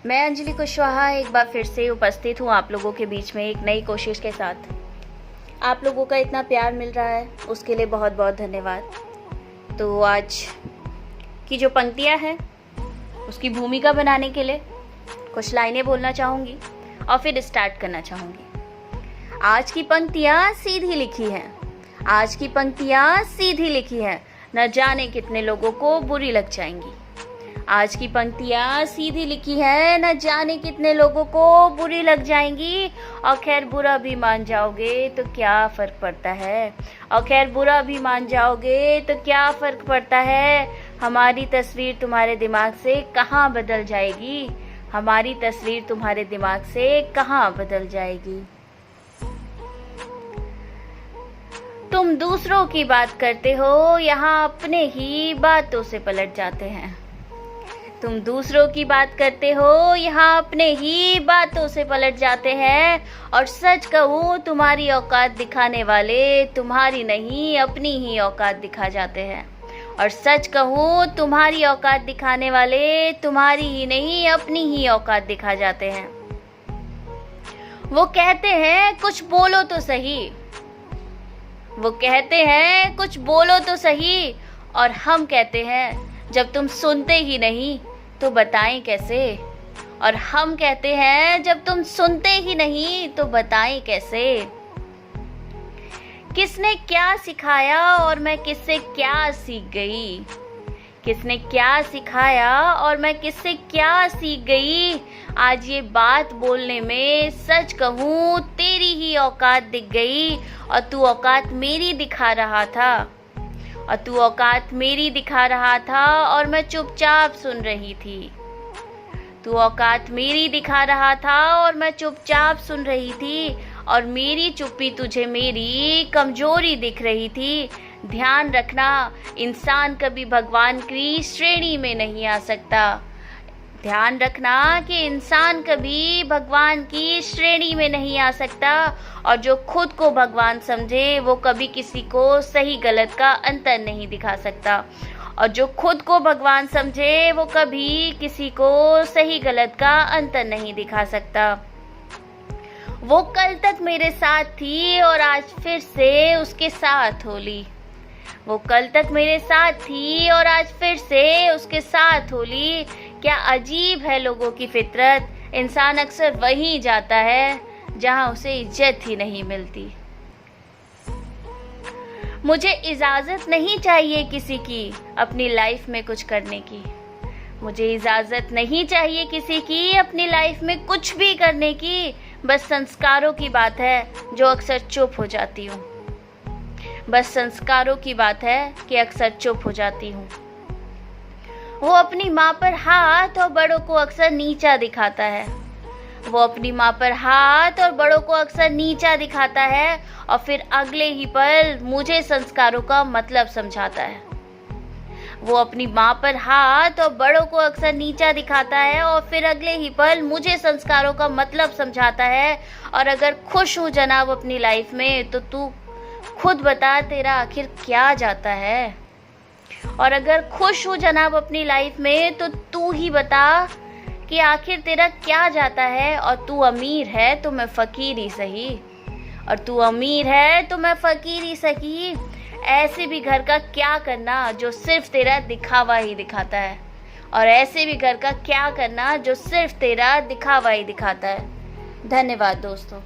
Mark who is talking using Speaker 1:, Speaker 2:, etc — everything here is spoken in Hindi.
Speaker 1: मैं अंजलि कुशवाहा एक बार फिर से उपस्थित हूँ आप लोगों के बीच में एक नई कोशिश के साथ। आप लोगों का इतना प्यार मिल रहा है उसके लिए बहुत बहुत धन्यवाद। तो आज की जो पंक्तियाँ हैं उसकी भूमिका बनाने के लिए कुछ लाइनें बोलना चाहूँगी और फिर स्टार्ट करना चाहूँगी। आज की पंक्तियाँ सीधी लिखी हैं, आज की पंक्तियाँ सीधी लिखी हैं, न जाने कितने लोगों को बुरी लग जाएंगी। आज की पंक्तियाँ सीधी लिखी है, न जाने कितने लोगों को बुरी लग जाएंगी। और खैर बुरा भी मान जाओगे तो क्या फ़र्क पड़ता है, और खैर बुरा भी मान जाओगे तो क्या फ़र्क पड़ता है। हमारी तस्वीर तुम्हारे दिमाग से कहाँ बदल जाएगी, हमारी तस्वीर तुम्हारे दिमाग से कहाँ बदल जाएगी। तुम दूसरों की बात करते हो, यहाँ अपने ही बातों से पलट जाते हैं। तुम दूसरों की बात करते हो, यहाँ अपने ही बातों से पलट जाते हैं। और सच कहूँ तुम्हारी औकात दिखाने वाले तुम्हारी नहीं अपनी ही औकात दिखा जाते हैं। और सच कहूँ तुम्हारी औकात दिखाने वाले तुम्हारी ही नहीं अपनी ही औकात दिखा जाते हैं। वो कहते हैं कुछ बोलो तो सही, वो कहते हैं कुछ बोलो तो सही, और हम कहते हैं जब तुम सुनते ही नहीं तो बताएं कैसे। और हम कहते हैं जब तुम सुनते ही नहीं तो बताएं कैसे। किसने क्या सिखाया और मैं किससे क्या सीख गई, किसने क्या सिखाया और मैं किससे क्या सीख गई। आज ये बात बोलने में सच कहूँ तेरी ही औकात दिख गई। और तू औकात मेरी दिखा रहा था, और तू औकात मेरी दिखा रहा था और मैं चुपचाप सुन रही थी। तू औकात मेरी दिखा रहा था और मैं चुपचाप सुन रही थी। और मेरी चुप्पी तुझे मेरी कमजोरी दिख रही थी। ध्यान रखना इंसान कभी भगवान की श्रेणी में नहीं आ सकता। ध्यान रखना कि इंसान कभी भगवान की श्रेणी में नहीं आ सकता। और जो खुद को भगवान समझे वो कभी किसी को सही गलत का अंतर नहीं दिखा सकता। और जो खुद को भगवान समझे वो कभी किसी को सही गलत का अंतर नहीं दिखा सकता। वो कल तक मेरे साथ थी और आज फिर से उसके साथ होली। वो कल तक मेरे साथ थी और आज फिर से उसके साथ होली। क्या अजीब है लोगों की फितरत, इंसान अक्सर वहीं जाता है जहां उसे इज्जत ही नहीं मिलती। मुझे इजाज़त नहीं चाहिए किसी की अपनी लाइफ में कुछ करने की। मुझे इजाज़त नहीं चाहिए किसी की अपनी लाइफ में कुछ भी करने की। बस संस्कारों की बात है जो अक्सर चुप हो जाती हूँ। बस संस्कारों की बात है कि अक्सर चुप हो जाती हूँ। वो अपनी माँ पर हाथ और बड़ों को अक्सर नीचा दिखाता है। वो अपनी माँ पर हाथ और बड़ों को अक्सर नीचा दिखाता है और फिर अगले ही पल मुझे संस्कारों का मतलब समझाता है। वो अपनी माँ पर हाथ और बड़ों को अक्सर नीचा दिखाता है और फिर अगले ही पल मुझे संस्कारों का मतलब समझाता है। और अगर खुश हूँ जनाब अपनी लाइफ में तो तू खुद बता तेरा आखिर क्या जाता है। और अगर खुश हूँ जनाब अपनी लाइफ में तो तू ही बता कि आखिर तेरा क्या जाता है। और तू अमीर है तो मैं फ़कीर ही सही, और तू अमीर है तो मैं फ़कीर ही सही। ऐसे भी घर का क्या करना जो सिर्फ तेरा दिखावा ही दिखाता है, और ऐसे भी घर का क्या करना जो सिर्फ तेरा दिखावा ही दिखाता है। धन्यवाद दोस्तों।